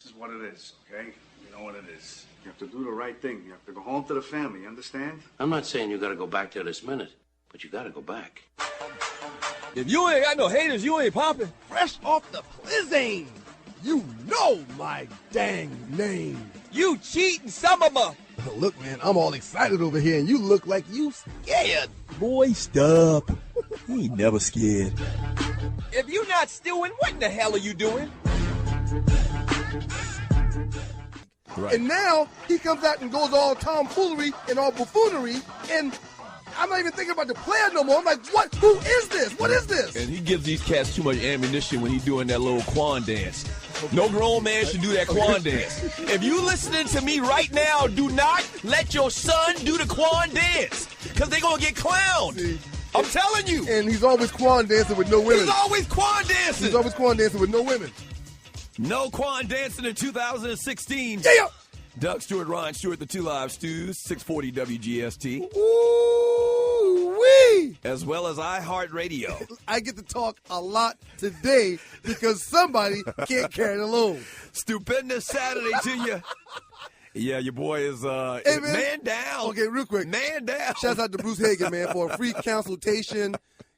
This is what it is, okay? You know what it is. You have to do the right thing. You have to go home to the family, you understand? I'm not saying you got to go back there this minute, but you got to go back. If you ain't got no haters, you ain't popping. Fresh off the Plizzane. You know my dang name. You cheating some of them. Look, man, I'm all excited over here, and you look like you scared. Boy, stop. He ain't never scared. If you not stewing, what in the hell are you doing? Right. And now he comes out and goes all tomfoolery and all buffoonery, and I'm not even thinking about the player no more. I'm like, what? Who is this? What is this? And he gives these cats too much ammunition when he's doing that little Quan dance. No grown man should do that Quan dance. If you listening to me right now, do not let your son do the Quan dance, because they're going to get clowned. See, I'm telling you. And he's always Quan dancing with no women. He's always Quan dancing. He's always Quan dancing with no women. No Quan dancing in 2016. Yeah. Doug Stewart, Ron Stewart, the Two Live Stews, 640 WGST. Ooh-wee! As well as iHeartRadio. I get to talk a lot today because somebody can't carry it alone. Stupendous Saturday to you. Yeah, your boy is hey, man down. Okay, real quick. Man down. Shouts out to Bruce Hagan, man, for a free consultation.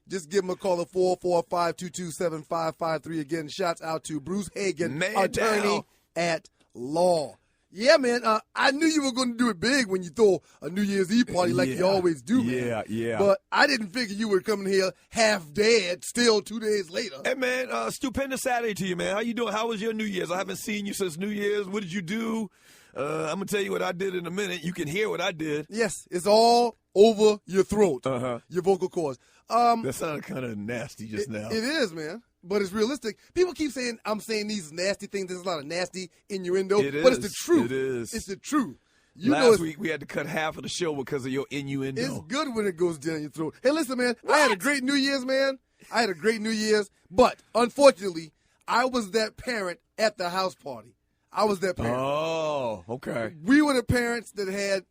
Just give him a call at 445-227-5553. Again, shouts out to Bruce Hagan, man attorney down. at law. Yeah, man, I knew you were going to do it big when you throw a New Year's Eve party like you always do, man. Yeah. But I didn't figure you were coming here half dead still 2 days later. Hey, man, stupendous Saturday to you, man. How you doing? How was your New Year's? I haven't seen you since New Year's. What did you do? I'm going to tell you what I did in a minute. You can hear what I did. Yes, it's all over your throat, your vocal cords. That sounded kind of nasty just now. It is, man. But it's realistic. People keep saying I'm saying these nasty things. There's a lot of nasty innuendo. But it's the truth. It is. It's the truth. Last week we had to cut half of the show because of your innuendo. It's good when it goes down your throat. Hey, listen, man. What? I had a great New Year's, man. I had a great New Year's. But, unfortunately, I was that parent at the house party. I was that parent. Oh, okay. We were the parents that had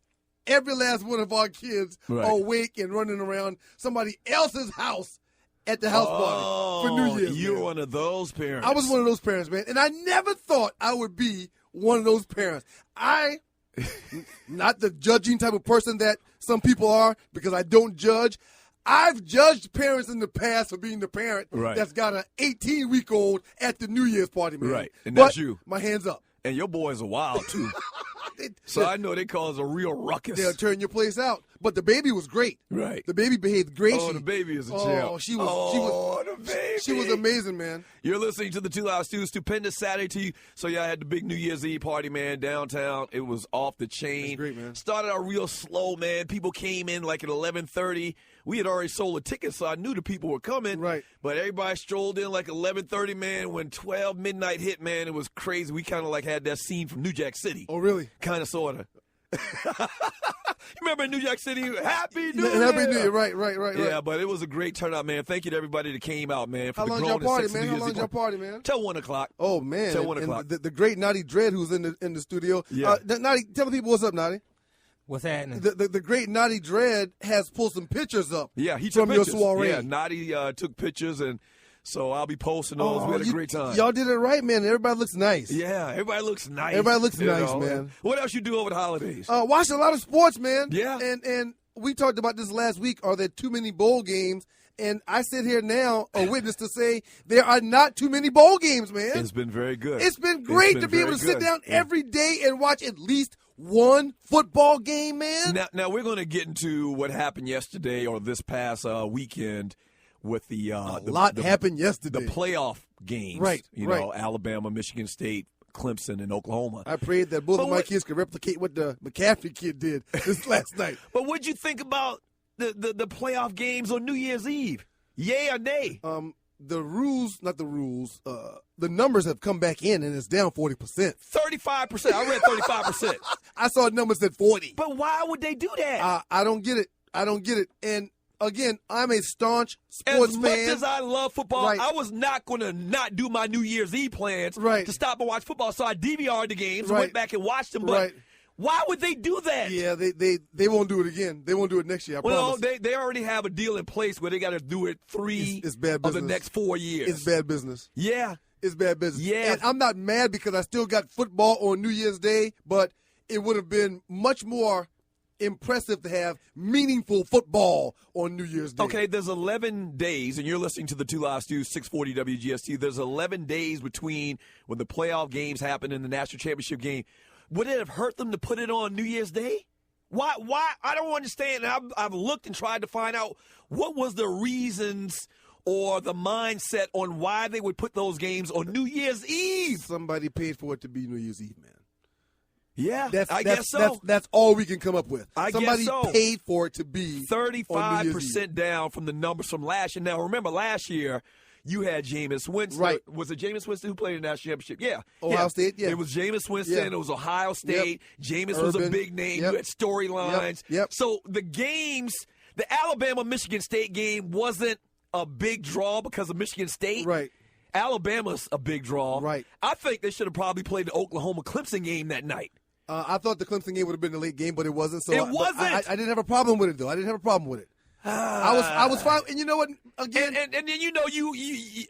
every last one of our kids awake and running around somebody else's house at the house party for New Year's. You were one of those parents. I was one of those parents, man. And I never thought I would be one of those parents. Not the judging type of person that some people are, because I don't judge. I've judged parents in the past for being the parent that's got an 18-week-old at the New Year's party, man. Right, and that's you. My hands up. And your boys are wild, too. So I know they cause a real ruckus. They'll turn your place out. But the baby was great. Right. The baby behaved great. Oh, the baby is a champ. Oh, she was the baby. She was amazing, man. You're listening to the Two Live Stews. Stupendous Saturday to you. So, yeah, I had the big New Year's Eve party, man, downtown. It was off the chain. That's great, man. Started out real slow, man. People came in like at 11:30. We had already sold a ticket, so I knew the people were coming. Right. But everybody strolled in like 11:30, man. When 12 midnight hit, man, it was crazy. We kind of like had that scene from New Jack City. Oh, really? Kind of, sort of. You remember in New Jack City? Happy New Year. Happy New Year. Right. Yeah, but it was a great turnout, man. Thank you to everybody that came out, man. How long y'all party, man? How long y'all party, man? Till 1 o'clock. Oh, man. Till 1 o'clock. The great Naughty Dread, who's in the studio. Yeah. Naughty, tell the people what's up, Naughty. What's happening? The great Naughty Dread has pulled some pictures up. Yeah, he took from pictures. Your soiree. Yeah, Naughty took pictures, and so I'll be posting those. We had a great time. Y'all did it right, man. Everybody looks nice. Yeah, everybody looks nice. Everybody looks nice, man. What else you do over the holidays? Watched a lot of sports, man. Yeah. And we talked about this last week. Are there too many bowl games? And I sit here now, a witness to say there are not too many bowl games, man. It's been very good. It's been great to be able to sit down every day and watch at least one football game, man. Now we're going to get into what happened yesterday or this past weekend with the happened yesterday. The playoff games, right? You know, Alabama, Michigan State, Clemson, and Oklahoma. I prayed that both of my kids could replicate what the McCaffrey kid did this last night. But what'd you think about the playoff games on New Year's Eve? Yay or nay? The numbers have come back in, and it's down 40%. 35%. I read 35%. I saw numbers said 40. But why would they do that? I don't get it. And again, I'm a staunch sports fan. As much as I love football, right. I was not going to not do my New Year's Eve plans to stop and watch football. So I DVR'd the games, went back and watched them. But why would they do that? Yeah, they won't do it again. They won't do it next year, I promise. They already have a deal in place where they got to do it three it's bad business. of the next 4 years. It's bad business. Yeah. It's bad business. Yeah. And I'm not mad because I still got football on New Year's Day, but it would have been much more impressive to have meaningful football on New Year's Day. Okay, there's 11 days, and you're listening to the Two Live Stews, 640 WGST. There's 11 days between when the playoff games happen and the national championship game. Would it have hurt them to put it on New Year's Day? Why? I don't understand. I've looked and tried to find out what was the reasons or the mindset on why they would put those games on New Year's Eve. Somebody paid for it to be New Year's Eve, man. Yeah, I guess so. That's all we can come up with. Somebody guess so. Paid for it to be 35% down from the numbers from last year. Now, remember, last year you had Jameis Winston. Right. Was it Jameis Winston who played in the national championship? Yeah. Ohio State, yeah. It was Jameis Winston. Yeah. It was Ohio State. Yep. Jameis Urban. was a big name. Yep. You had storylines. Yep. So the games, the Alabama-Michigan State game wasn't a big draw because of Michigan State. Right. Alabama's a big draw. Right. I think they should have probably played the Oklahoma-Clemson game that night. I thought the Clemson game would have been a late game, but it wasn't. So It wasn't. I didn't have a problem with it, though. I didn't have a problem with it. I was fine. And you know what? Again, And then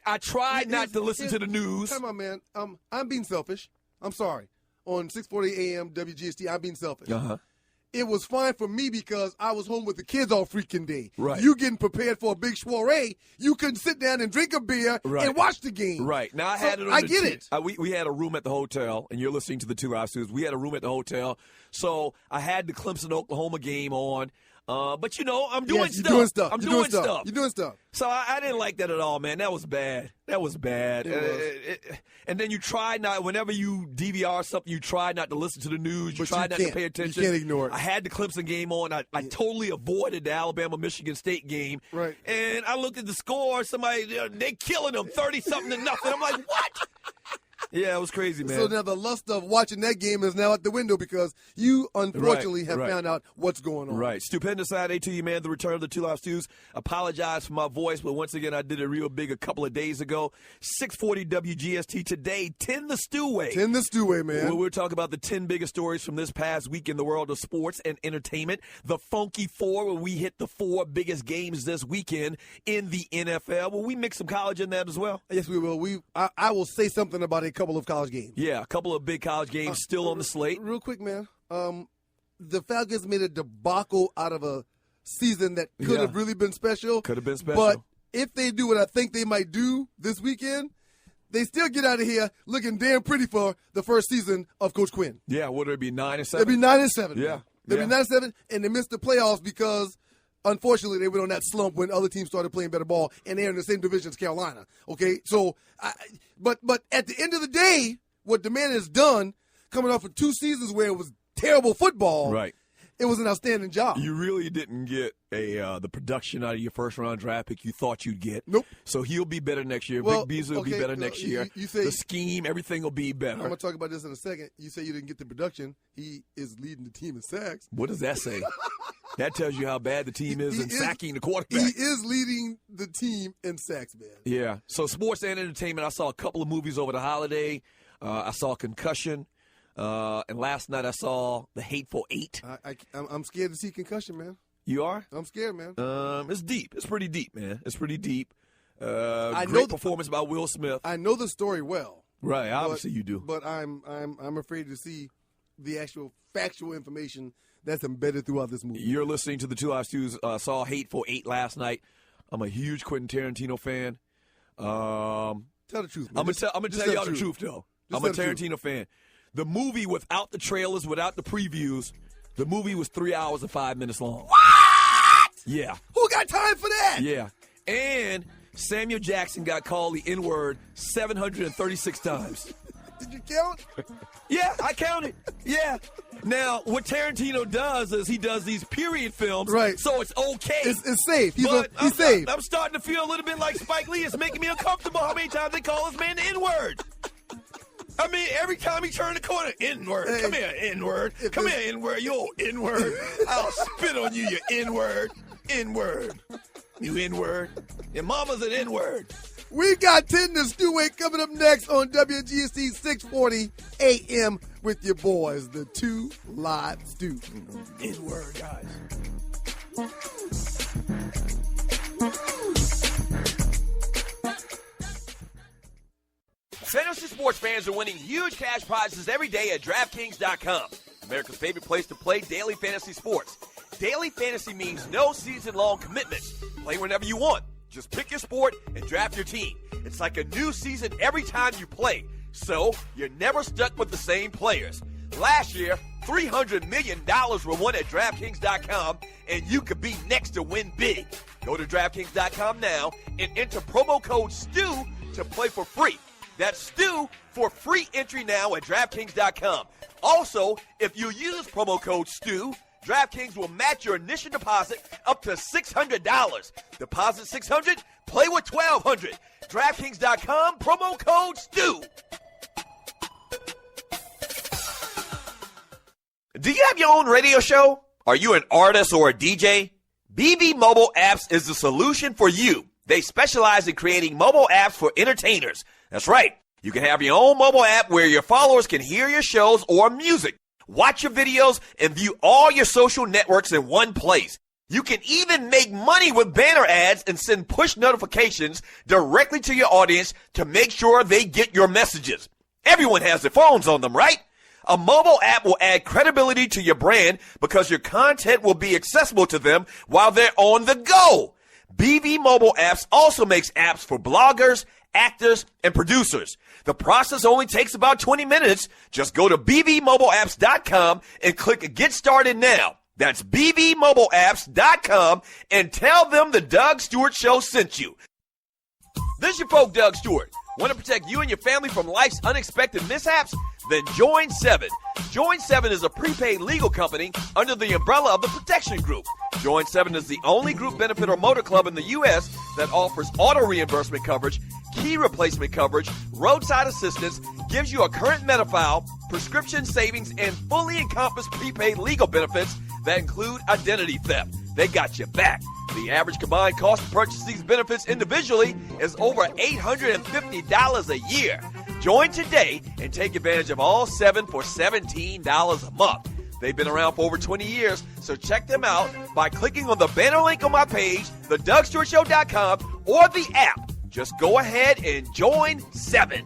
I tried not to listen to the news. Come on, man. I'm being selfish. I'm sorry. On 640 AM WGST, I'm being selfish. Uh-huh. It was fine for me because I was home with the kids all freaking day. Right. You getting prepared for a big soiree, you couldn't sit down and drink a beer and watch the game. Right. Now, I So, had it on I the get T- it. We had a room at the hotel, and you're listening to the Two Live Stews. We had a room at the hotel, so I had the Clemson-Oklahoma game on. But, I'm doing Yes, stuff. you're doing stuff. I'm You're doing stuff. You're doing stuff. So I didn't like that at all, man. That was bad. That was bad. It was. And then you try not, whenever you DVR something, you try not to listen to the news. You But try you not to can't. pay You attention. can't ignore it. I had the Clemson game on. I totally avoided the Alabama-Michigan State game. Right. And I looked at the score. Somebody, they killing them 30-something to nothing. I'm like, what? Yeah, it was crazy, man. So now the lust of watching that game is now out the window because you unfortunately have found out what's going on. Right. Stupendous Saturday to you, man. The return of the Two Live Stews. Apologize for my voice, but once again, I did it real big a couple of days ago. 640 WGST today. 10 the Stewway. 10 the Stewway, man. Where we'll talk about the 10 biggest stories from this past week in the world of sports and entertainment. The Funky Four, where we hit the 4 biggest games this weekend in the NFL. Will we mix some college in that as well? Yes, we will. I will say something about a couple of college games. Yeah, a couple of big college games still on the slate. Real quick, man. The Falcons made a debacle out of a season that could have really been special. Could have been special. But if they do what I think they might do this weekend, they still get out of here looking damn pretty for the first season of Coach Quinn. Yeah, would it be 9-7? They'll be 9-7. Yeah. They'll be 9-7, and they missed the playoffs because, unfortunately, they went on that slump when other teams started playing better ball, and they're in the same division as Carolina. Okay, so, but at the end of the day, what the man has done, coming off of 2 seasons where it was terrible football, right? It was an outstanding job. You really didn't get the production out of your first-round draft pick you thought you'd get. Nope. So he'll be better next year. Well, Big Beasley will be better next year. You say, the scheme, everything will be better. I'm going to talk about this in a second. You say you didn't get the production. He is leading the team in sacks. What does that say? That tells you how bad the team is in sacking the quarterback. He is leading the team in sacks, man. Yeah. So sports and entertainment, I saw a couple of movies over the holiday. I saw Concussion. And last night I saw The Hateful Eight. I'm scared to see Concussion, man. You are? I'm scared, man. It's deep. It's pretty deep, man. It's pretty deep. I great know performance by Will Smith. I know the story well. Right, obviously you do. But I'm afraid to see the actual factual information that's embedded throughout this movie. You're listening to the Two Live Stews. Saw Hateful Eight last night. I'm a huge Quentin Tarantino fan. Tell the truth, man. I'm gonna tell y'all the truth, though. I'm a Tarantino fan. The movie, without the trailers, without the previews, the movie was 3 hours and 5 minutes long. What? Yeah. Who got time for that? Yeah. And Samuel Jackson got called the N-word 736 times. Did you count? Yeah, I counted. Yeah. Now, what Tarantino does is he does these period films, right? So it's okay. It's safe. He's safe. I'm starting to feel a little bit like Spike Lee. It's making me uncomfortable how many times they call this man the N-word. I mean, every time he turned the corner, N-word. Hey, come here, N-word. Come here, N-word. You N-word. I'll spit on you, you N-word. N-word. You N-word. Your mama's an N-word. We got 10 the Stewway coming up next on WGST 640 AM with your boys, the Two Live Stew. N-word, guys. Fantasy sports fans are winning huge cash prizes every day at DraftKings.com. America's favorite place to play daily fantasy sports. Daily fantasy means no season-long commitments. Play whenever you want. Just pick your sport and draft your team. It's like a new season every time you play. So, you're never stuck with the same players. Last year, $300 million were won at DraftKings.com, and you could be next to win big. Go to DraftKings.com now and enter promo code STU to play for free. That's STU for free entry now at DraftKings.com. Also, if you use promo code STU, DraftKings will match your initial deposit up to $600. Deposit $600, play with $1,200. DraftKings.com, promo code STU. Do you have your own radio show? Are you an artist or a DJ? BB Mobile Apps is the solution for you. They specialize in creating mobile apps for entertainers. That's right. You can have your own mobile app where your followers can hear your shows or music, watch your videos, and view all your social networks in one place. You can even make money with banner ads and send push notifications directly to your audience to make sure they get your messages. Everyone has their phones on them, right? A mobile app will add credibility to your brand because your content will be accessible to them while they're on the go. BB Mobile Apps also makes apps for bloggers, actors, and producers. The process only takes about 20 minutes. Just go to bbmobileapps.com and click Get Started Now. That's bbmobileapps.com and tell them the Doug Stewart Show sent you. This is your folk, Doug Stewart. Want to protect you and your family from life's unexpected mishaps? Then join 7. Join 7 is a prepaid legal company under the umbrella of the Protection Group. Join 7 is the only group benefit or motor club in the U.S. that offers auto reimbursement coverage, key replacement coverage, roadside assistance, gives you a current Medi-file, prescription savings, and fully encompassed prepaid legal benefits that include identity theft. They got your back. The average combined cost to purchase these benefits individually is over $850 a year. Join today and take advantage of all 7 for $17 a month. They've been around for over 20 years, so check them out by clicking on the banner link on my page, thedougstewartshow.com, or the app. Just go ahead and join 7.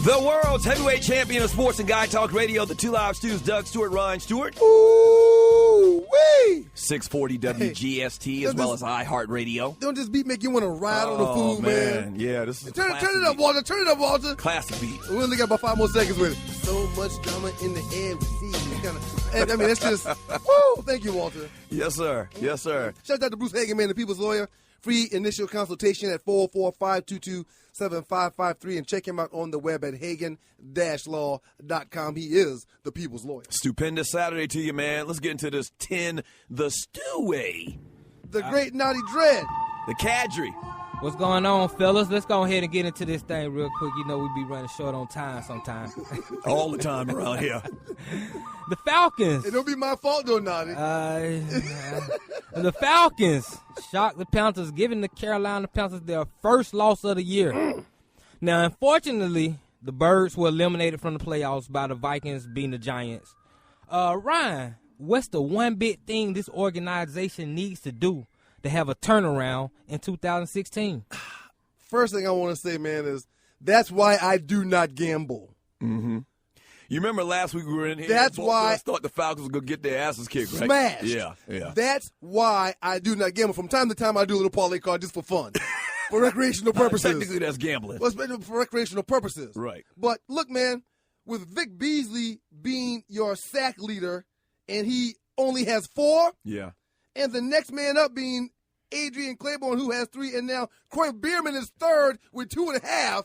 The world's heavyweight champion of sports and guy talk radio, the Two Live Stews, Doug Stewart, Ryan Stewart. Ooh-wee! 640 WGST as well as iHeartRadio. Don't this beat make you want to ride on the food, man? Yeah, this is Turn it up, Walter. Turn it up, Walter. Classic beat. We only got about 5 more seconds with it. So much drama in the air. We see. I mean, that's just, woo! Thank you, Walter. Yes, sir. Yes, sir. Shout out to Bruce Hagen, man, the People's Lawyer. Free initial consultation at 445-222-7553, and check him out on the web at hagen-law.com. He is the People's Lawyer. Stupendous Saturday to you, man. Let's get into this 10, the Steway. The Great Naughty Dread. The Cadre. What's going on, fellas? Let's go ahead and get into this thing real quick. You know we be running short on time sometimes. All the time around here. The Falcons. It don't be my fault, though, Naughty. The Falcons shocked the Panthers, giving the Carolina Panthers their first loss of the year. Now, unfortunately, the Birds were eliminated from the playoffs by the Vikings beating the Giants. Ryan, what's the one big thing this organization needs to do to have a turnaround in 2016? First thing I want to say, man, is that's why I do not gamble. Mm-hmm. You remember last week we were in here? That's why I thought the Falcons were going to get their asses kicked, right? Smashed. Yeah. That's why I do not gamble. From time to time, I do a little parlay card just for fun, for recreational purposes. Technically, that's gambling. Well, it's for recreational purposes. Right. But look, man, with Vic Beasley being your sack leader, and he only has 4. Yeah. And the next man up being Adrian Claiborne, who has 3, and now Corey Bierman is 3rd with 2.5.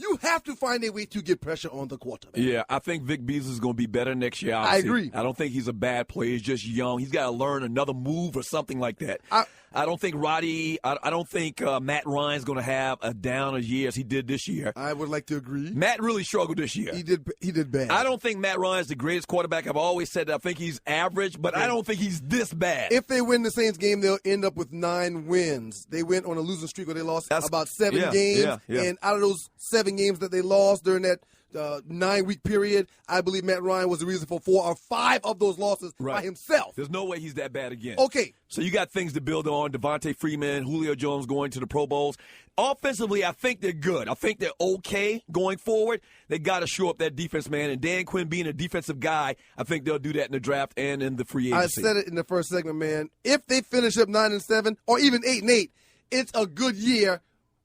You have to find a way to get pressure on the quarterback. Yeah, I think Vic Beasley is going to be better next year. I agree. I don't think he's a bad player. He's just young. He's got to learn another move or something like that. I don't think Matt Ryan's going to have a down a year as he did this year. I would like to agree. Matt really struggled this year. He did bad. I don't think Matt Ryan's the greatest quarterback. I've always said that. I think he's average, but I don't think he's this bad. If they win the Saints game, they'll end up with 9 wins. They went on a losing streak where they lost about 7 games. Yeah. And out of those 7 games that they lost during that 9-week period. I believe Matt Ryan was the reason for 4 or 5 of those losses by himself. There's no way he's that bad again. Okay. So you got things to build on. Devontae Freeman, Julio Jones going to the Pro Bowls. Offensively, I think they're good. I think they're okay going forward. They got to shore up that defense, man. And Dan Quinn being a defensive guy, I think they'll do that in the draft and in the free agency. I said it in the first segment, man. If they finish up 9-7 or even 8-8, it's a good year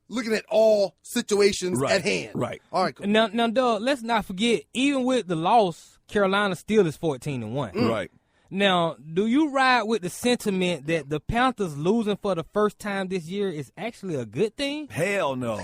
looking at all situations at hand. Right. All right, cool. Now, Doug, let's not forget, even with the loss, Carolina still is 14-1. Right. Now, do you ride with the sentiment that the Panthers losing for the first time this year is actually a good thing? Hell no.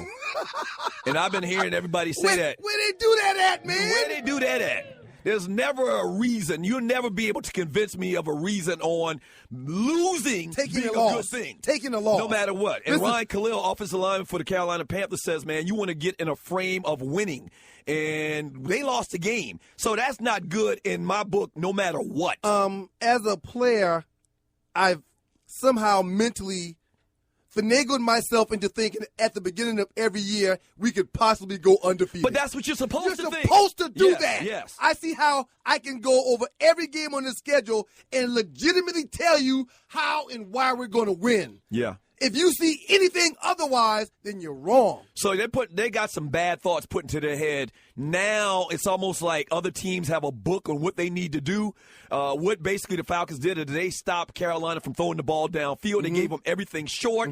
And I've been hearing everybody say that. Where they do that at, man? Where they do that at? There's never a reason. You'll never be able to convince me of a reason on losing Taking being a loss. good thing. Taking a loss. No matter what. And Ryan Khalil, offensive lineman for the Carolina Panthers, says, man, you want to get in a frame of winning. And they lost the game. So that's not good in my book, no matter what. As a player, I've somehow mentally finagled myself into thinking at the beginning of every year we could possibly go undefeated. But that's what you're supposed to think. You're supposed to do Yes, that. yes. I see how I can go over every game on the schedule and legitimately tell you how and why we're going to win. Yeah. If you see anything otherwise, then you're wrong. So they got some bad thoughts put into their head. Now it's almost like other teams have a book on what they need to do. What basically the Falcons did is they stopped Carolina from throwing the ball downfield. They gave them everything short.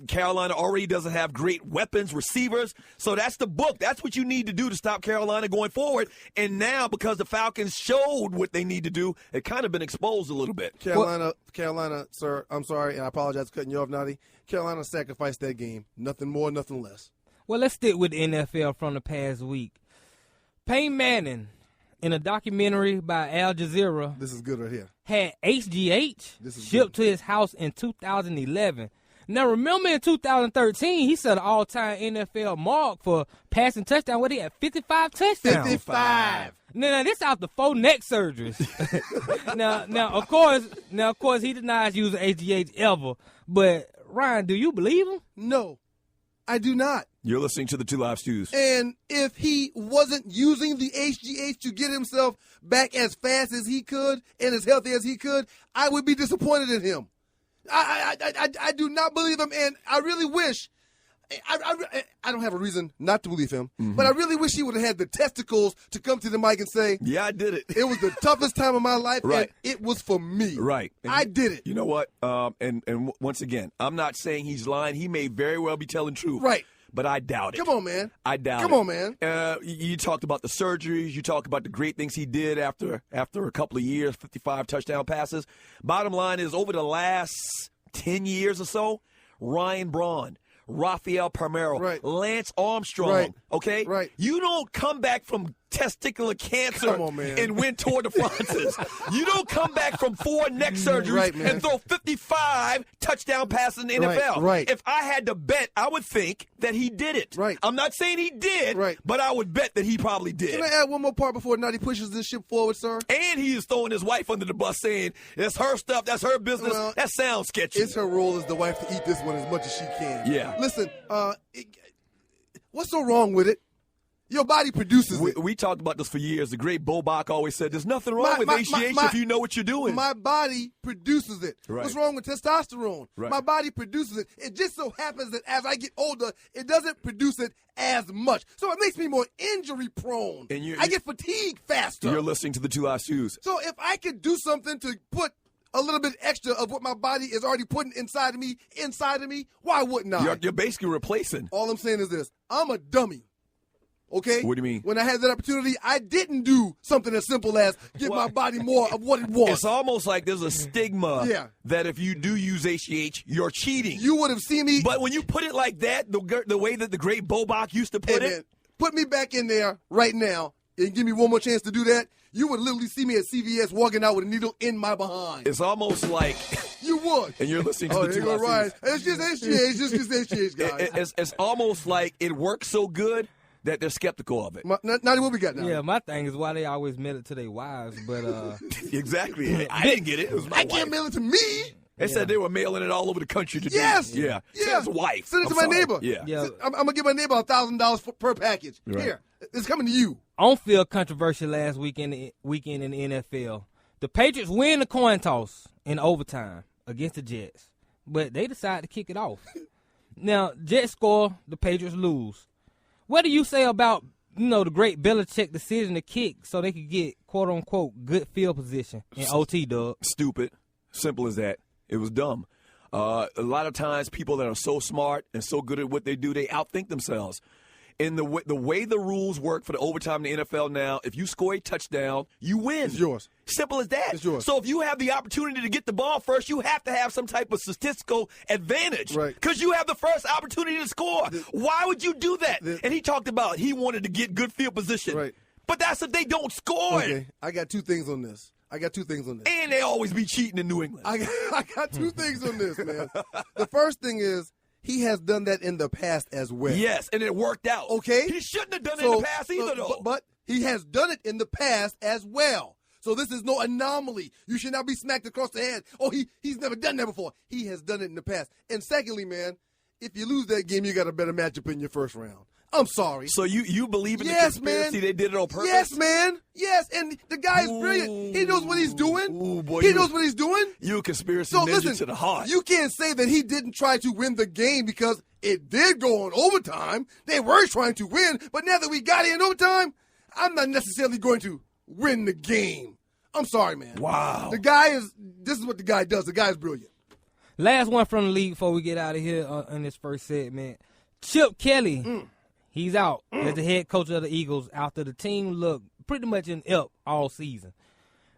Carolina already doesn't have great weapons, receivers. So that's the book. That's what you need to do to stop Carolina going forward. And now because the Falcons showed what they need to do, it kind of been exposed a little bit. Carolina, sir, I'm sorry, and I apologize for cutting you off, Noddy. Carolina sacrificed that game. Nothing more, nothing less. Well, let's stick with the NFL from the past week. Peyton Manning, in a documentary by Al Jazeera, This is good right here. had HGH This is shipped to his house in 2011. Now, remember in 2013, he set an all-time NFL mark for passing touchdown. What, he had 55 touchdowns? 55. Now, this after 4 neck surgeries. now, of course, he denies using HGH ever. But, Ryan, do you believe him? No, I do not. You're listening to the Two Live Stews. And if he wasn't using the HGH to get himself back as fast as he could and as healthy as he could, I would be disappointed in him. I do not believe him, and I really wish. I don't have a reason not to believe him, but I really wish he would have had the testicles to come to the mic and say, Yeah, I did it. It was the toughest time of my life, Right. and it was for me. Right. And I did it. You know what? And once again, I'm not saying he's lying. He may very well be telling truth. Right. But I doubt it. Come on, man. I doubt it. Come on, man. You talked about the surgeries. You talked about the great things he did after a couple of years, 55 touchdown passes. Bottom line is, over the last 10 years or so, Ryan Braun, Rafael Palmeiro, Lance Armstrong, okay? Right. You don't come back from testicular cancer Come on, man. and win Tour de France's. You don't come back from 4 neck surgeries man. and throw 55 touchdown passes in the NFL. Right. If I had to bet, I would think that he did it. Right. I'm not saying he did, but I would bet that he probably did. Can I add one more part before Noddy pushes this ship forward, sir? And he is throwing his wife under the bus saying, that's her stuff, that's her business. Well, that sounds sketchy. It's her role as the wife to eat this one as much as she can. Yeah. Listen, what's so wrong with it? Your body produces it. We talked about this for years. The great Bo Bach always said, there's nothing wrong with HGH if you know what you're doing. My body produces it. Right. What's wrong with testosterone? Right. My body produces it. It just so happens that as I get older, it doesn't produce it as much. So it makes me more injury prone. And I get fatigued faster. You're listening to the Two Live Stews. So if I could do something to put a little bit extra of what my body is already putting inside of me, why wouldn't I? You're basically replacing. All I'm saying is this. I'm a dummy. Okay? What do you mean? When I had that opportunity, I didn't do something as simple as give my body more of what it was. It's almost like there's a stigma that if you do use HGH, you're cheating. You would have seen me. But when you put it like that, the way that the great Bo Bach used to put it. Put me back in there right now and give me one more chance to do that. You would literally see me at CVS walking out with a needle in my behind. It's almost like you would. And you're listening to the Two Live right. Stews. It's just HGH. It's just HGH, guys. It's almost like it works so good that they're skeptical of it. Noddy, what we got now? Yeah, my thing is why they always mail it to their wives, but exactly. I didn't get it. It was my wife. Can't mail it to me. They said they were mailing it all over the country today. Yes. Yeah. Yeah. Send his wife. Send it to my neighbor. Yeah. Yeah. I'm going to give my neighbor $1,000 per package. Right. Here, it's coming to you. On-field controversy last weekend in the NFL. The Patriots win the coin toss in overtime against the Jets, but they decide to kick it off. Now, Jets score, the Patriots lose. What do you say about, the great Belichick decision to kick so they could get, quote-unquote, good field position in OT, Doug? Stupid. Simple as that. It was dumb. A lot of times people that are so smart and so good at what they do, they outthink themselves. And the way the rules work for the overtime in the NFL now, if you score a touchdown, you win. It's yours. Simple as that. It's yours. So if you have the opportunity to get the ball first, you have to have some type of statistical advantage. Right. Because you have the first opportunity to score. Why would you do that? And he talked about he wanted to get good field position. Right. But that's if they don't score. Okay, I got two things on this. And they always be cheating in New England. I got two things on this, man. The first thing is he has done that in the past as well. Yes, and it worked out. Okay? He shouldn't have done it in the past either, though. But he has done it in the past as well. So this is no anomaly. You should not be smacked across the head. Oh, he's never done that before. He has done it in the past. And secondly, man, if you lose that game, you got a better matchup in your first round. I'm sorry. So you believe in the Yes, conspiracy? man. They did it on purpose? Yes, man. Yes, and the guy is brilliant. He knows what he's doing. Ooh, boy, he knows what he's doing. You a conspiracy So ninja listen, to the heart. you can't say that he didn't try to win the game because it did go on overtime. They were trying to win, but now that we got it in overtime, I'm not necessarily going to win the game. I'm sorry, man. Wow. This is what the guy does. The guy is brilliant. Last one from the league before we get out of here in this first segment. Chip Kelly, he's out as the head coach of the Eagles after the team looked pretty much in up all season.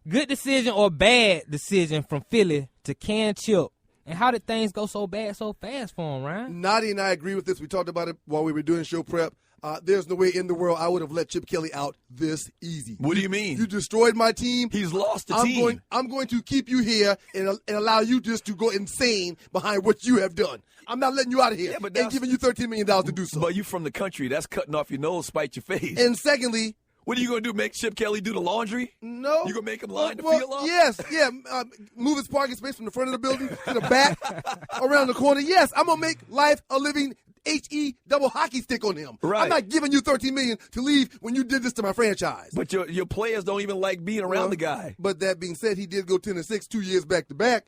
Good decision or bad decision from Philly to can Chip? And how did things go so bad so fast for him, Ryan? Nadi and I agree with this. We talked about it while we were doing show prep. There's no way in the world I would have let Chip Kelly out this easy. What do you mean? You destroyed my team. He's lost the team. I'm going to keep you here and allow you just to go insane behind what you have done. I'm not letting you out of here and giving you $13 million to do so. But you from the country. That's cutting off your nose, spite your face. And secondly, what are you going to do, make Chip Kelly do the laundry? no. You going to make him line the field up? Yes, yeah. Move his parking space from the front of the building to the back, around the corner. Yes, I'm going to make life a living HE double hockey stick on him. Right. I'm not giving you $13 million to leave when you did this to my franchise. But your players don't even like being around the guy. But that being said, he did go 10-6 2 years back to back.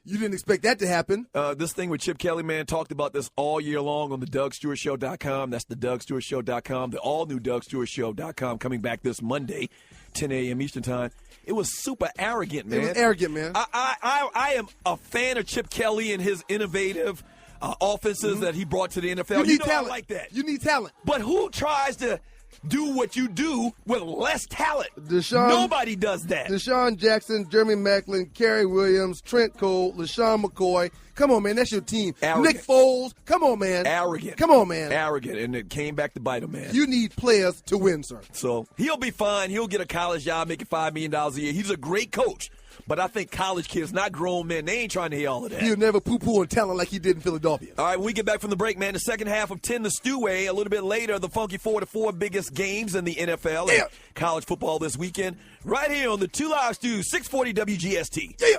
You didn't expect that to happen. This thing with Chip Kelly, man, talked about this all year long on the DougStewartShow.com. That's the DougStewartShow.com, the all-new DougStewartShow.com, coming back this Monday, 10 a.m. Eastern Time. It was super arrogant, man. It was arrogant, man. I am a fan of Chip Kelly and his innovative offenses that he brought to the NFL. You need know talent. I like that. You need talent. But who tries to do what you do with less talent? Nobody does that. Deshaun Jackson, Jeremy Maclin, Kerry Williams, Trent Cole, LaShawn McCoy. Come on, man. That's your team. Arrogant. Nick Foles. Come on, man. Arrogant. Come on, man. Arrogant. And it came back to bite him, man. You need players to win, sir. So he'll be fine. He'll get a college job making $5 million a year. He's a great coach. But I think college kids, not grown men, they ain't trying to hear all of that. He'll never poo-poo on talent like he did in Philadelphia. All right, when we get back from the break, man, the second half of 10 the Stewway. A little bit later, the funky 4 to 4 biggest games in the NFL and college football this weekend. Right here on the 2 Live Stew, 640 WGST. Yeah.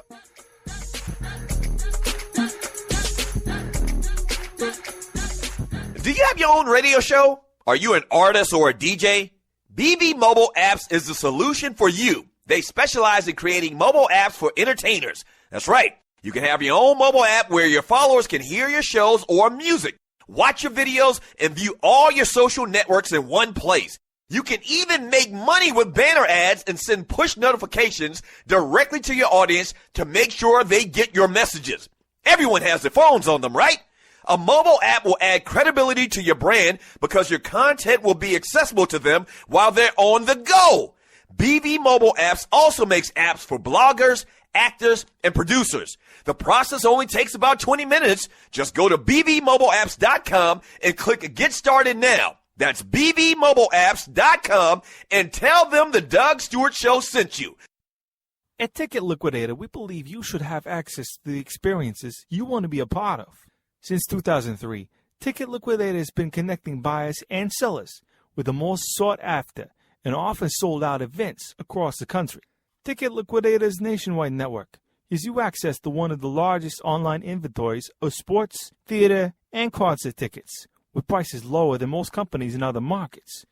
Do you have your own radio show? Are you an artist or a DJ? BB Mobile Apps is the solution for you. They specialize in creating mobile apps for entertainers. That's right. You can have your own mobile app where your followers can hear your shows or music, watch your videos, and view all your social networks in one place. You can even make money with banner ads and send push notifications directly to your audience to make sure they get your messages. Everyone has their phones on them, right? A mobile app will add credibility to your brand because your content will be accessible to them while they're on the go. BB Mobile Apps also makes apps for bloggers, actors, and producers. The process only takes about 20 minutes. Just go to bbmobileapps.com and click Get Started Now. That's bbmobileapps.com and tell them the Doug Stewart Show sent you. At Ticket Liquidator, we believe you should have access to the experiences you want to be a part of. Since 2003, Ticket Liquidator has been connecting buyers and sellers with the most sought-after and often sold-out events across the country. Ticket Liquidator's nationwide network. gives you access to one of the largest online inventories of sports, theater, and concert tickets, with prices lower than most companies in other markets.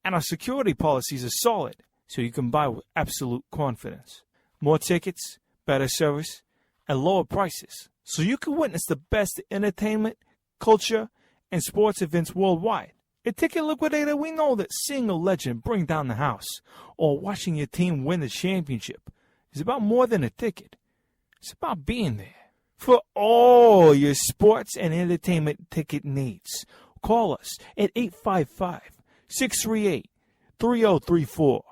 And our security policies are solid, so you can buy with absolute confidence. More tickets, better service, and lower prices, so you can witness the best entertainment, culture, and sports events worldwide. At Ticket Liquidator, we know that seeing a legend bring down the house or watching your team win the championship is about more than a ticket. It's about being there. For all your sports and entertainment ticket needs, call us at 855-638-3034.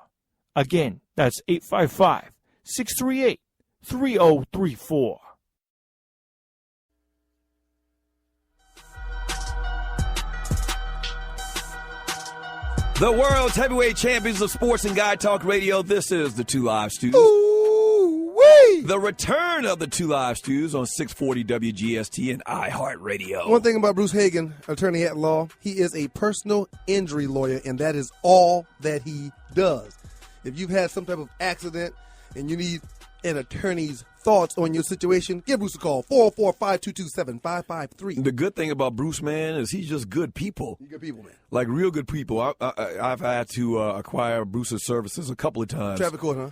Again, that's 855-638-3034. The world's heavyweight champions of sports and Guy Talk Radio. This is the Two Live Stews. Ooh-wee! The return of the Two Live Stews on 640 WGST and iHeartRadio. One thing about Bruce Hagan, attorney at law, he is a personal injury lawyer, and that is all that he does. If you've had some type of accident and you need an attorney's thoughts on your situation, give Bruce a call, 404-522-7553. The good thing about Bruce, man, is he's just good people. Good people, man. Like real good people. I've had to acquire Bruce's services a couple of times. Traffic court, huh?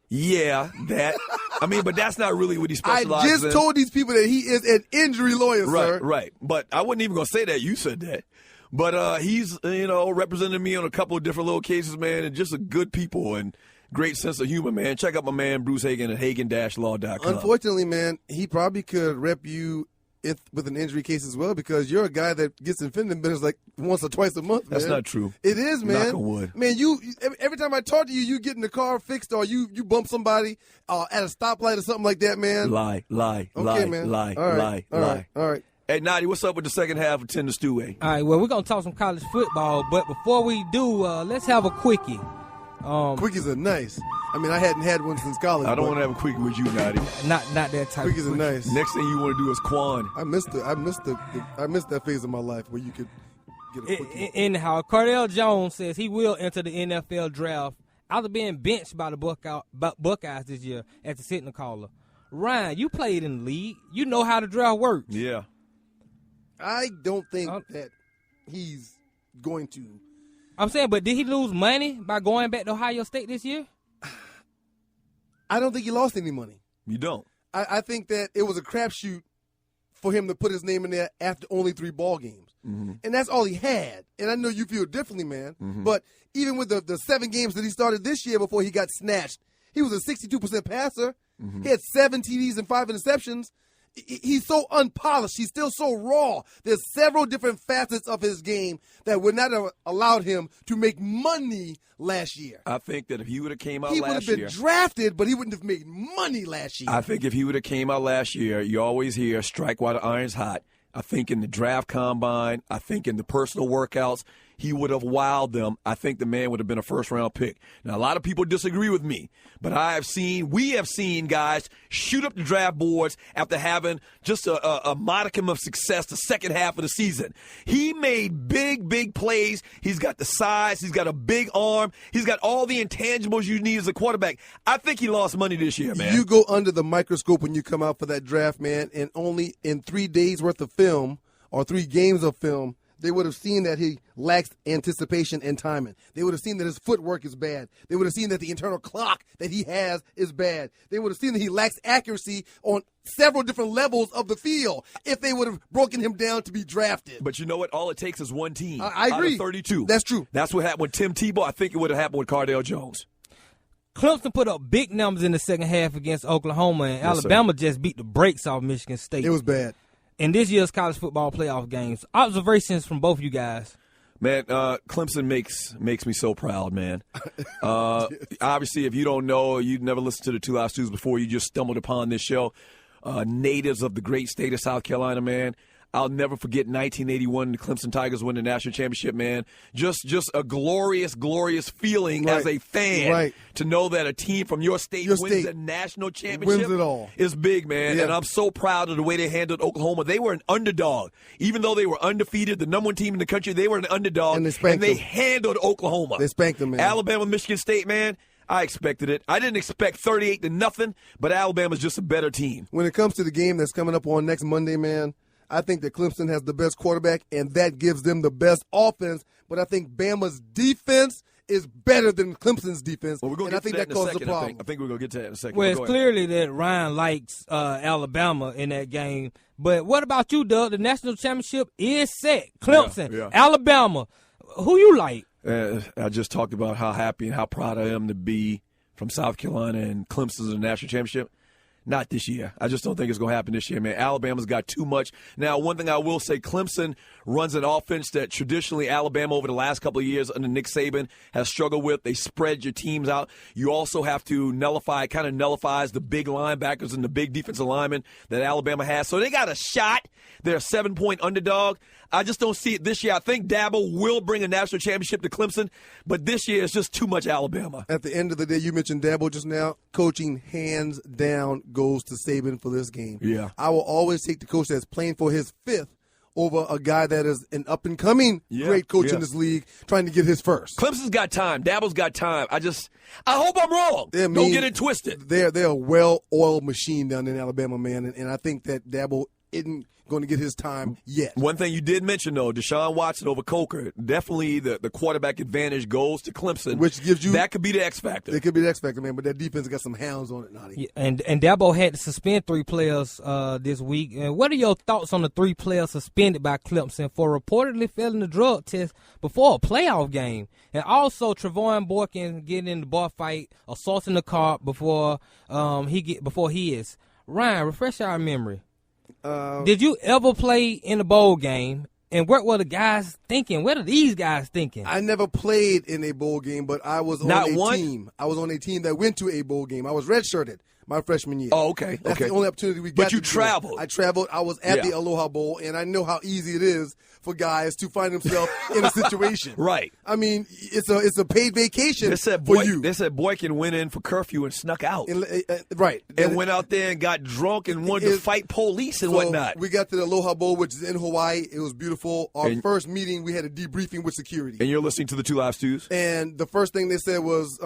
Yeah, that. I mean, but that's not really what he specializes in. I just told these people that he is an injury lawyer, sir. Right. But I wasn't even going to say that. You said that. But he's, represented me on a couple of different little cases, man, and just a good people and great sense of humor, man. Check out my man, Bruce Hagan, at hagan-law.com. Unfortunately, man, he probably could rep you with an injury case as well, because you're a guy that gets in fending business like once or twice a month, man. That's not true. It is, man. Knock on wood. Man, every time I talk to you, you get in the car fixed or you bump somebody at a stoplight or something like that, man. Lie. Okay, man. Lie. All right. Hey, Nadi, what's up with the second half of 10 to Stew? All right, well, we're going to talk some college football, but before we do, let's have a quickie. Quickies are nice. I mean, I hadn't had one since college. I don't want to have a quickie with you, Nadi. Not that type Quickies of are nice. Next thing you want to do is Quan. I missed that phase of my life where you could get a quickie. Anyhow, Cardell Jones says he will enter the NFL draft after being benched by the Buckeyes this year as a signal caller. Ryan, you played in the league. You know how the draft works. Yeah. I don't think that he's going to. I'm saying, but did he lose money by going back to Ohio State this year? I don't think he lost any money. You don't? I think that it was a crapshoot for him to put his name in there after only 3 ball games. Mm-hmm. And that's all he had. And I know you feel differently, man. Mm-hmm. But even with the 7 games that he started this year before he got snatched, he was a 62% passer. Mm-hmm. He had 7 TDs and 5 interceptions. He's so unpolished. He's still so raw. There's several different facets of his game that would not have allowed him to make money last year. I think that if he would have came out he last would year, have been drafted, but he wouldn't have made money last year. I think if he would have came out last year, you always hear strike while the iron's hot. I think in the draft combine, I think in the personal workouts, he would have wowed them. I think the man would have been a first-round pick. Now, a lot of people disagree with me, but we have seen guys shoot up the draft boards after having just a modicum of success the second half of the season. He made big plays. He's got the size. He's got a big arm. He's got all the intangibles you need as a quarterback. I think he lost money this year, man. You go under the microscope when you come out for that draft, man, and only in 3 days' worth of film or 3 games of film, they would have seen that he lacks anticipation and timing. They would have seen that his footwork is bad. They would have seen that the internal clock that he has is bad. They would have seen that he lacks accuracy on several different levels of the field if they would have broken him down to be drafted. But you know what? All it takes is one team. I agree. Out of 32. That's true. That's what happened with Tim Tebow. I think it would have happened with Cardell Jones. Clemson put up big numbers in the second half against Oklahoma, and Alabama just beat the brakes off Michigan State. It was bad. In this year's college football playoff games, observations from both you guys. Man, Clemson makes me so proud, man. Obviously, if you don't know, you've never listened to the Two Live Stews before, you just stumbled upon this show. Natives of the great state of South Carolina, man. I'll never forget 1981, the Clemson Tigers win the national championship, man. Just a glorious feeling as a fan to know that a team from your state wins a national championship. Wins it all. Is big, man. Yeah. And I'm so proud of the way they handled Oklahoma. They were an underdog. Even though they were undefeated, the number 1 team in the country, they were an underdog. And they handled Oklahoma. They spanked them, man. Alabama, Michigan State, man. I expected it. I didn't expect 38-0, but Alabama's just a better team. When it comes to the game that's coming up on next Monday, man, I think that Clemson has the best quarterback, and that gives them the best offense. But I think Bama's defense is better than Clemson's defense, Well, we're going and to I get think to that that in a causes a second, problem. I think we're going to get to that in a second. Well, Go it's ahead. clearly that Ryan likes Alabama in that game. But what about you, Doug? The national championship is set. Clemson, Yeah. Alabama. Who you like? I just talked about how happy and how proud I am to be from South Carolina and Clemson's in the national championship. Not this year. I just don't think it's going to happen this year, man. Alabama's got too much. Now, one thing I will say, Clemson runs an offense that traditionally Alabama over the last couple of years under Nick Saban has struggled with. They spread your teams out. You also have to nullify, kind of nullifies the big linebackers and the big defensive linemen that Alabama has. So they got a shot. They're a 7-point underdog. I just don't see it this year. I think Dabo will bring a national championship to Clemson, but this year it's just too much Alabama. At the end of the day, you mentioned Dabo just now. Coaching, hands down, goes to Saban for this game. Yeah. I will always take the coach that's playing for his fifth over a guy that is an up-and-coming great coach in this league trying to get his first. Clemson's got time. Dabo's got time. I hope I'm wrong. Don't get it twisted. They're a well-oiled machine down in Alabama, man, and I think that Dabo isn't going to get his time yet. One thing you did mention, though, Deshaun Watson over Coker, definitely the quarterback advantage goes to Clemson. Which gives you... That could be the X factor. It could be the X factor, man, but that defense got some hounds on it, Nadi. Yeah, and Dabo had to suspend 3 players this week. And what are your thoughts on the 3 players suspended by Clemson for reportedly failing the drug test before a playoff game? And also Trevon Boykin getting in the bar fight, assaulting the car before he is. Ryan, refresh our memory. Did you ever play in a bowl game? And what were the guys thinking? What are these guys thinking? I never played in a bowl game, but I was on a team. I was on a team that went to a bowl game. I was redshirted my freshman year. Oh, okay. That's the only opportunity we got. But you traveled. I traveled. I was at the Aloha Bowl, and I know how easy it is for guys to find themselves in a situation. Right. I mean, it's a paid vacation for you. They said Boykin went in for curfew and snuck out. Right. And went out there and got drunk and wanted to fight police and whatnot. We got to the Aloha Bowl, which is in Hawaii. It was beautiful. Our first meeting, we had a debriefing with security. And you're listening to the 2 Live Stews? And the first thing they said was,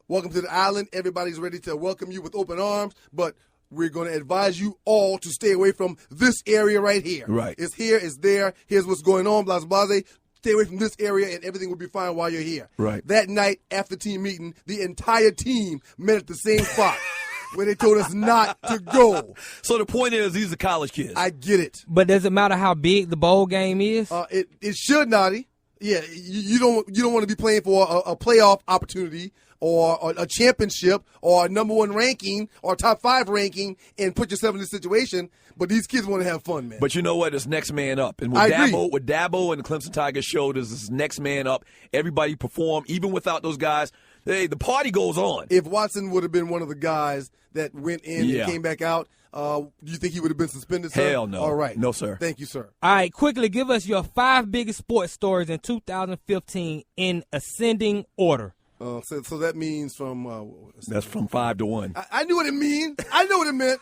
welcome to the island. Everybody's ready to welcome you with open arms, but we're going to advise you all to stay away from this area right here. Right. It's here, it's there. Here's what's going on, blah, blah, blah. Stay away from this area, and everything will be fine while you're here. Right. That night, after team meeting, the entire team met at the same spot where they told us not to go. So the point is, these are college kids. I get it. But does it matter how big the bowl game is? It should, Nadi. Yeah, you don't want to be playing for a playoff opportunity or a championship or a number 1 ranking or top 5 ranking and put yourself in this situation. But these kids want to have fun, man. But you know what? It's next man up. And I agree. What Dabo and the Clemson Tigers showed is this next man up. Everybody performed, even without those guys. Hey, the party goes on. If Watson would have been one of the guys that went in and came back out, do you think he would have been suspended, sir? Hell no. All right. No, sir. Thank you, sir. All right, quickly, give us your 5 biggest sports stories in 2015 in ascending order. So that means from... That's from 5 to 1. I knew what it means. I knew what it meant.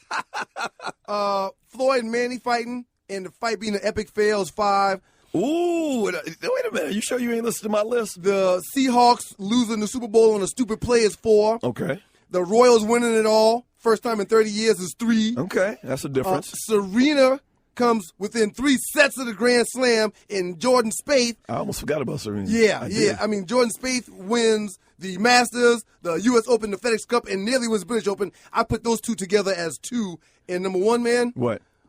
Floyd and Manny fighting, and the fight being an epic fail is 5. Ooh, wait a minute. You sure you ain't listened to my list? The Seahawks losing the Super Bowl on a stupid play is 4. Okay. The Royals winning it all, first time in 30 years, is 3. Okay, that's a difference. Serena comes within 3 sets of the Grand Slam, and Jordan Spieth. I almost forgot about Serena. Yeah. I mean, Jordan Spieth wins the Masters, the U.S. Open, the FedEx Cup, and nearly wins the British Open. I put those 2 together as 2. And number 1, man.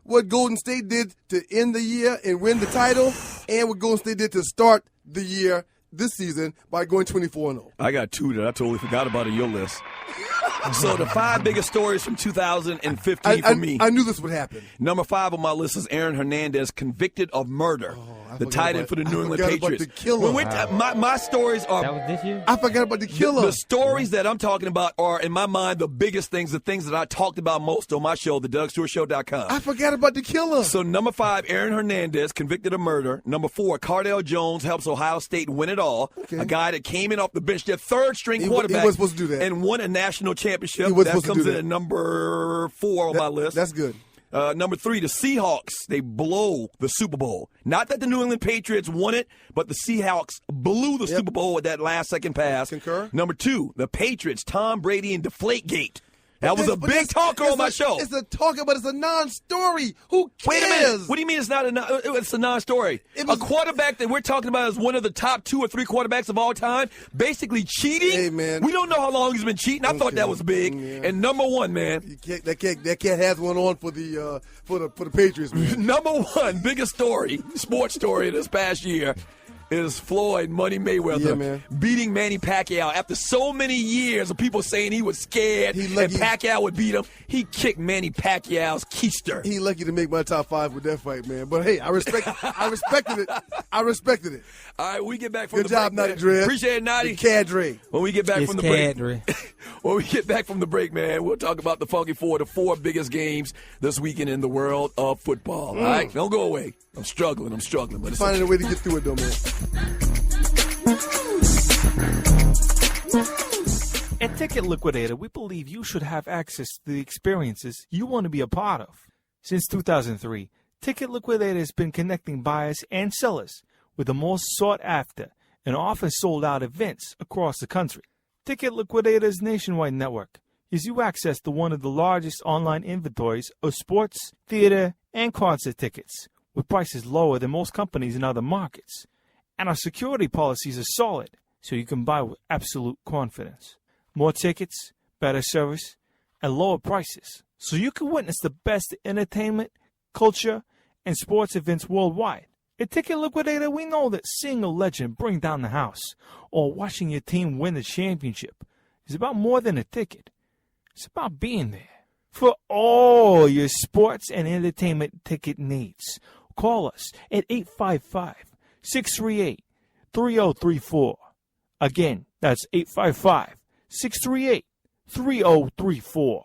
What Golden State did to end the year and win the title, and what Golden State did to start the year this season by going 24-0. I got 2 that I totally forgot about in your list. So the 5 biggest stories from 2015 for me. I knew this would happen. Number 5 on my list is Aaron Hernandez, convicted of murder. The tight end for the New England Patriots. The killer. My stories are... That was this year? I forgot about the killer. The stories that I'm talking about are, in my mind, the biggest things, the things that I talked about most on my show, theDougStewartShow.com. I forgot about the killer. So number 5, Aaron Hernandez, convicted of murder. Number 4, Cardale Jones helps Ohio State win it all. Okay. A guy that came in off the bench, their 3rd-string quarterback. He was supposed to do that. And won a national championship. He was that supposed comes to do in at number 4 on my list. That's good. Number 3, the Seahawks. They blow the Super Bowl. Not that the New England Patriots won it, but the Seahawks blew the Super Bowl with that last-second pass. Concur. Number 2, the Patriots, Tom Brady and Deflategate. That was a big talker on my show. It's a talker, but it's a non-story. Who cares? Wait a minute. What do you mean it's not it's a non-story? A quarterback that we're talking about is one of the top 2 or 3 quarterbacks of all time, basically cheating. Hey, man. We don't know how long he's been cheating. I thought that was big. Yeah. And number 1, man. That cat has one on for the Patriots, man. Number 1, biggest story, sports story this past year, is Floyd Money Mayweather beating Manny Pacquiao after so many years of people saying he was scared and Pacquiao would beat him. He kicked Manny Pacquiao's keister. He lucky to make my top 5 with that fight, man. But hey, I respected it. I respected it. All right, we get back from Good job, Naughty Dread. Appreciate it, Naughty. The cadre. When we get back from the break, when we get back from the break, man, we'll talk about the Funky Four, the 4 biggest games this weekend in the world of football. All right, don't go away. I'm struggling. But finding a way to get through it, though, man. At Ticket Liquidator, we believe you should have access to the experiences you want to be a part of. Since 2003, Ticket Liquidator has been connecting buyers and sellers with the most sought-after and often sold-out events across the country. Ticket Liquidator's nationwide network gives you access to one of the largest online inventories of sports, theater, and concert tickets, with prices lower than most companies in other markets. And our security policies are solid, so you can buy with absolute confidence. More tickets, better service, and lower prices, so you can witness the best entertainment, culture, and sports events worldwide. At Ticket Liquidator, we know that seeing a legend bring down the house or watching your team win the championship is about more than a ticket. It's about being there. For all your sports and entertainment ticket needs, call us at 855-638-3034. Again, that's 855-638-3034.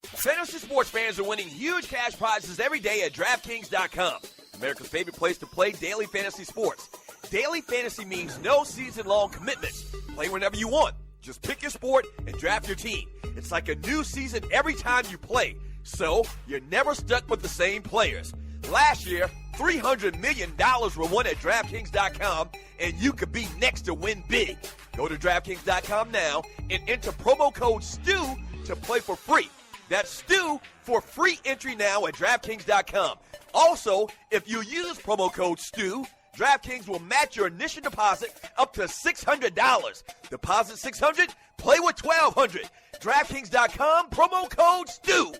Fantasy sports fans are winning huge cash prizes every day at DraftKings.com. America's favorite place to play daily fantasy sports. Daily fantasy means no season-long commitments. Play whenever you want. Just pick your sport and draft your team. It's like a new season every time you play, so you're never stuck with the same players. Last year, $300 million were won at DraftKings.com, and you could be next to win big. Go to DraftKings.com now and enter promo code STU to play for free. That's STU for free entry now at DraftKings.com. Also, if you use promo code STU, DraftKings will match your initial deposit up to $600. Deposit $600, play with $1,200. DraftKings.com, promo code STU.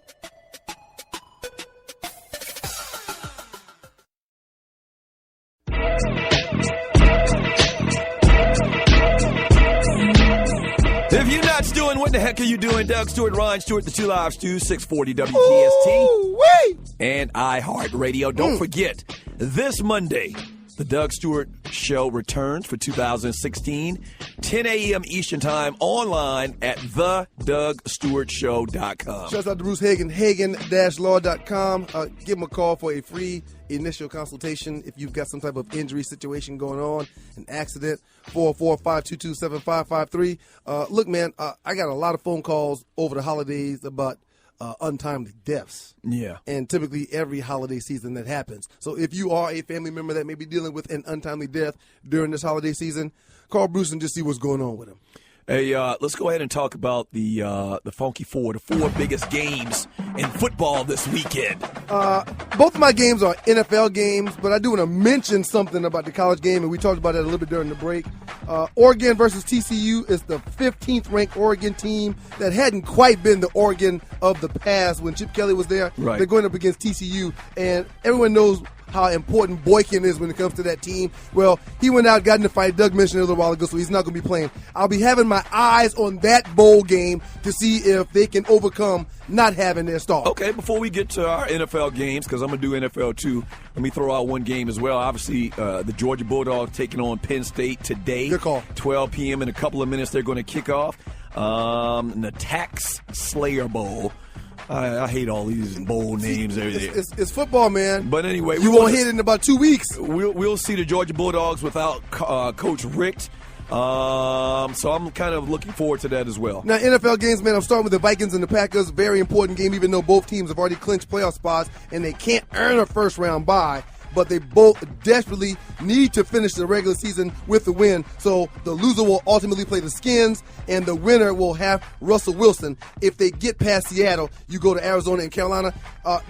If you're not stewing, what the heck are you doing? Doug Stewart, Ron Stewart, the 2 Live Stew, 640 WTST and iHeartRadio. Don't forget, this Monday, the Doug Stewart Show returns for 2016, 10 a.m. Eastern Time, online at thedougstewartshow.com. Shouts out to Bruce Hagen, hagen-law.com. Give him a call for a free initial consultation if you've got some type of injury situation going on, an accident, 445-227-5553. Look, man, I got a lot of phone calls over the holidays about untimely deaths. Yeah. And typically every holiday season that happens. So if you are a family member that may be dealing with an untimely death during this holiday season, call Bruce and just see what's going on with him. Hey, let's go ahead and talk about the Funky Four, the 4 biggest games in football this weekend. Both of my games are NFL games, but I do want to mention something about the college game, and we talked about that a little bit during the break. Oregon versus TCU is the 15th ranked Oregon team that hadn't quite been the Oregon of the past when Chip Kelly was there. Right. They're going up against TCU, and everyone knows how important Boykin is when it comes to that team. Well, he went out, got in the fight. Doug mentioned it a little while ago, so he's not going to be playing. I'll be having my eyes on that bowl game to see if they can overcome not having their star. Okay, before we get to our NFL games, because I'm going to do NFL too, let me throw out one game as well. Obviously, the Georgia Bulldogs taking on Penn State today. Good call. 12 p.m. in a couple of minutes, they're going to kick off. The Tax Slayer Bowl. I hate all these bowl names. It's football, man. But anyway, you won't hit it in about 2 weeks. We'll see the Georgia Bulldogs without Coach Richt. So I'm kind of looking forward to that as well. Now, NFL games, man, I'm starting with the Vikings and the Packers. Very important game, even though both teams have already clinched playoff spots and they can't earn a first-round bye. But they both desperately need to finish the regular season with the win. So the loser will ultimately play the Skins, and the winner will have Russell Wilson. If they get past Seattle, you go to Arizona and Carolina.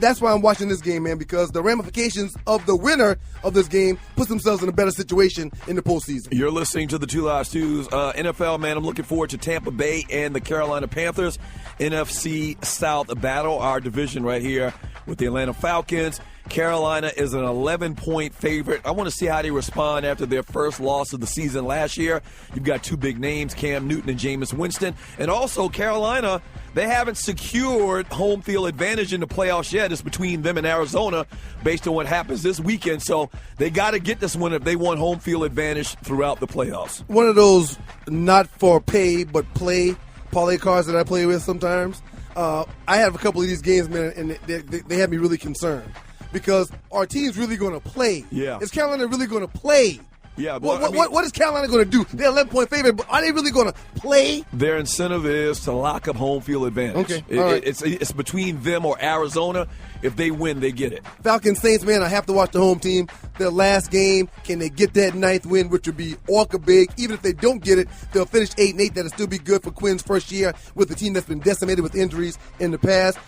That's why I'm watching this game, man, because the ramifications of the winner of this game puts themselves in a better situation in the postseason. You're listening to the Two Live Stews. NFL, man, I'm looking forward to Tampa Bay and the Carolina Panthers. NFC South battle, our division right here with the Atlanta Falcons. Carolina is an 11-point favorite. I want to see how they respond after their first loss of the season last year. You've got two big names, Cam Newton and Jameis Winston. And also Carolina, they haven't secured home field advantage in the playoffs yet. It's between them and Arizona based on what happens this weekend. So they got to get this one if they want home field advantage throughout the playoffs. One of those not for pay but play parlay cards that I play with sometimes. I have a couple of these games, man, and they have me really concerned. Because our team's really going to play. Yeah. Is Carolina really going to play? Yeah, but what is Carolina going to do? They're 11-point favorite, but are they really going to play? Their incentive is to lock up home field advantage. Okay, all right. It's between them or Arizona. If they win, they get it. Falcons Saints, man, I have to watch the home team. Their last game, can they get that 9th win, which would be orca big? Even if they don't get it, they'll finish 8-8. That'll still be good for Quinn's first year with a team that's been decimated with injuries in the past.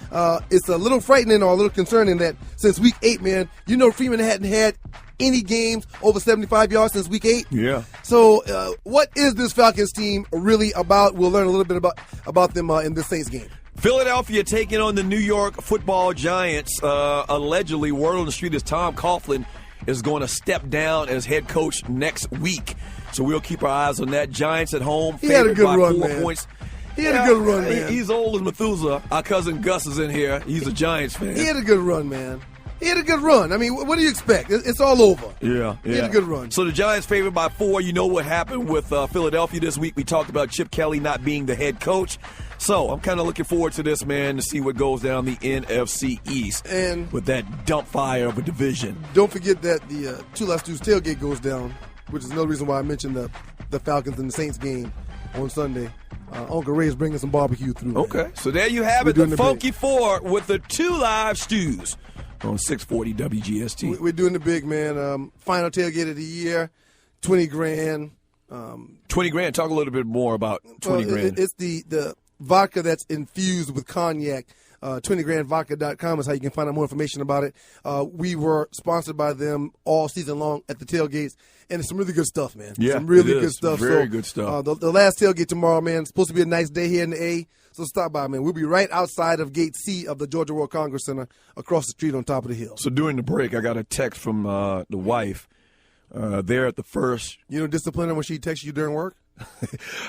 It's a little frightening or a little concerning that since week 8, man, Freeman hadn't had any games over 75 yards since week 8. Yeah. So what is this Falcons team really about? We'll learn a little bit about them in this Saints game. Philadelphia taking on the New York Football Giants. Allegedly, word on the street is Tom Coughlin is going to step down as head coach next week. So we'll keep our eyes on that. Giants at home. He had a good by run, 4 man. points. He had a good run, man. He's old as Methuselah. Our cousin Gus is in here. He's a Giants fan. He had a good run, man. He had a good run. I mean, what do you expect? It's all over. Yeah. He had a good run. So the Giants favored by 4. You know what happened with Philadelphia this week. We talked about Chip Kelly not being the head coach. So I'm kind of looking forward to this, man, to see what goes down the NFC East and with that dump fire of a division. Don't forget that the Two Last Stews tailgate goes down, which is another reason why I mentioned the Falcons and the Saints game on Sunday. Uncle Ray's bringing some barbecue through. Okay, man. so there you have it, the Funky Four with the Two Live Stews on 640 WGST. We're doing the big, man. Final tailgate of the year, $20,000. $20,000. Talk a little bit more about $20,000. It's the vodka that's infused with cognac. 20grandvodka.com is how you can find out more information about it. We were sponsored by them all season long at the tailgates, and it's some really good stuff, man. Yeah, some really it is. good stuff. Very good stuff. The last tailgate tomorrow, man, it's supposed to be a nice day here in the A, so stop by, man. We'll be right outside of Gate C of the Georgia World Congress Center across the street on top of the hill. So during the break, I got a text from the wife there at the first. You don't discipline her when she texts you during work?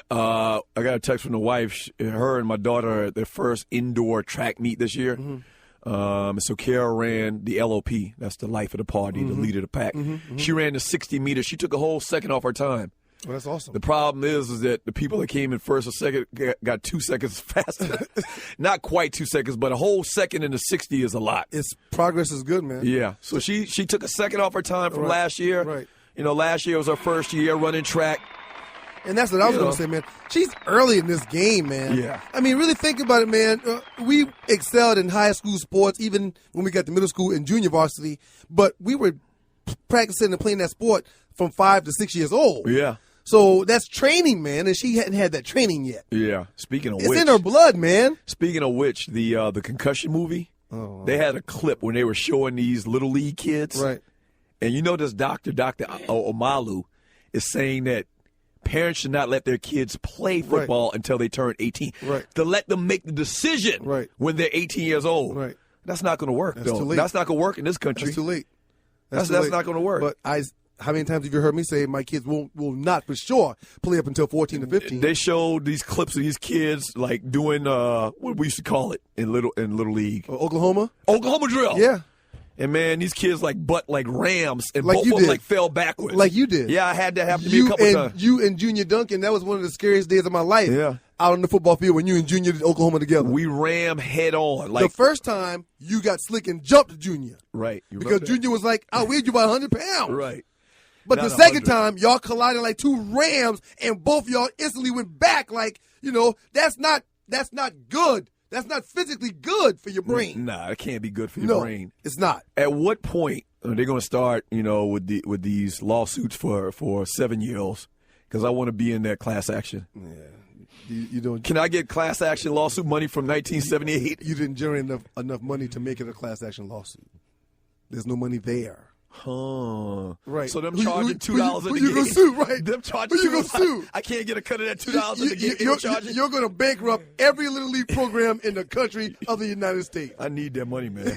I got a text from the wife. Her and my daughter are at their first indoor track meet this year. Mm-hmm. So Kara ran the LOP. That's the life of the party, the leader of the pack. She ran the 60 meters. She took a whole second off her time. Well, that's awesome. The problem is that the people that came in first or second got 2 seconds faster. Not quite 2 seconds, but a whole second in the 60 is a lot. Progress is good, man. Yeah. So she took a second off her time from last year. Right. Last year was her first year running track. And that's what I was going to say, man. She's early in this game, man. Yeah. I mean, really think about it, man. We excelled in high school sports, even when we got to middle school and junior varsity, but we were practicing and playing that sport from 5 to 6 years old. Yeah. So that's training, man, and she hadn't had that training yet. Yeah. Speaking of it's which. in her blood, man. Speaking of which, the concussion movie, they had a clip when they were showing these Little League kids. Right. And this Dr. Omalu, is saying that parents should not let their kids play football until they turn 18. Right. To let them make the decision when they're 18 years old. Right. That's not going to work, That's though. too late. That's not going to work in this country. That's too late. That's not going to work. But how many times have you heard me say my kids will not for sure play up until 14 to 15? They showed these clips of these kids like doing what we used to call it in little league. Oklahoma drill. Yeah. And man, these kids like rams, and like both you of them did. like fell backwards. Like you did. Yeah, I had to have to be a couple times. You and Junior Duncan, that was one of the scariest days of my life. Yeah. Out on the football field when you and Junior did Oklahoma together. We ram head on. The first time you got slick and jumped Junior. Right. Because Junior was like, I weighed you about 100 pounds. Right. But Not the second 100. time, y'all collided like two rams, and both y'all instantly went back. Like, that's not good. That's not physically good for your brain. Nah, it can't be good for your brain. No, it's not. At what point are they going to start, with these lawsuits for 7-year-olds? Because I want to be in that class action. Yeah. Can I get class action lawsuit money from 1978? You didn't generate enough money to make it a class action lawsuit. There's no money there. Huh. Right. So them charging $2 a who game. you gonna sue, right? Them charging who you gonna sue? I can't get a cut of that $2 a game. You're going to bankrupt every Little League program in the country of the United States. I need that money, man.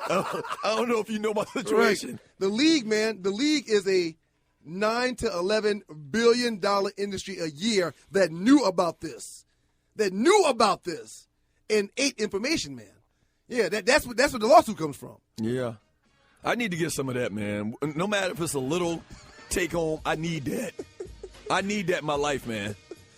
I don't know if you know my situation. Right. The league, man, is a $9 to $11 billion industry a year that knew about this, and ate information, man. Yeah, that's what the lawsuit comes from. Yeah. I need to get some of that, man. No matter if it's a little take home, I need that. I need that in my life, man.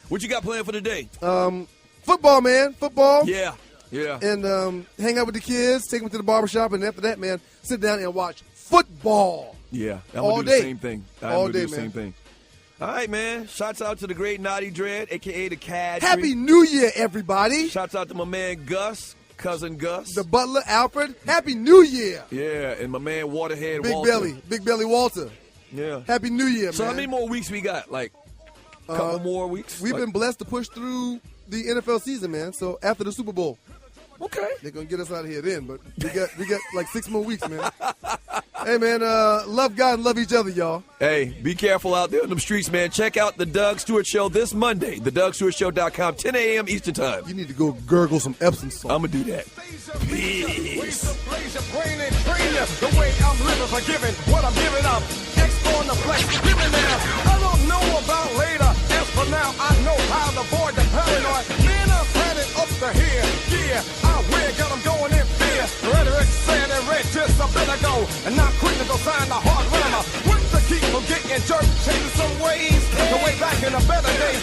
What you got planned for today? Football, man. Football. Yeah. And hang out with the kids, take them to the barbershop, and after that, man, sit down and watch football. Yeah. I'm All going to do day. the same thing. All day, do the same thing. All right, man. Shouts out to the great Naughty Dread, a.k.a. the Cadre. Happy New Year, everybody. Shouts out to my man Gus, cousin Gus. The butler, Alfred. Happy New Year. Yeah, and my man Waterhead Walter. Big Belly Walter. Yeah. Happy New Year, So man. how many more weeks we got? Like a couple more weeks? We've been blessed to push through the NFL season, man. So after the Super Bowl, okay, they're gonna get us out of here then. But we got like 6 more weeks, man. Hey, man, love God and love each other, y'all. Hey, be careful out there in them streets, man. Check out the Doug Stewart Show this Monday. TheDougStewartShow.com, 10 a.m. Eastern Time. You need to go gurgle some Epsom salt. I'm gonna do that. Peace. The way I'm living, forgiving what I'm giving up. X on the flex, giving now. I don't know about later. As for now, I know how to avoid the paranoid. Man, I've had it up to here. Yeah, I wear, got them going in fear. Rhetoric said and read just a bit ago. And not quick to go sign the hard rammer. What's to keep from getting jerked? Changing some ways. The way back in the better days.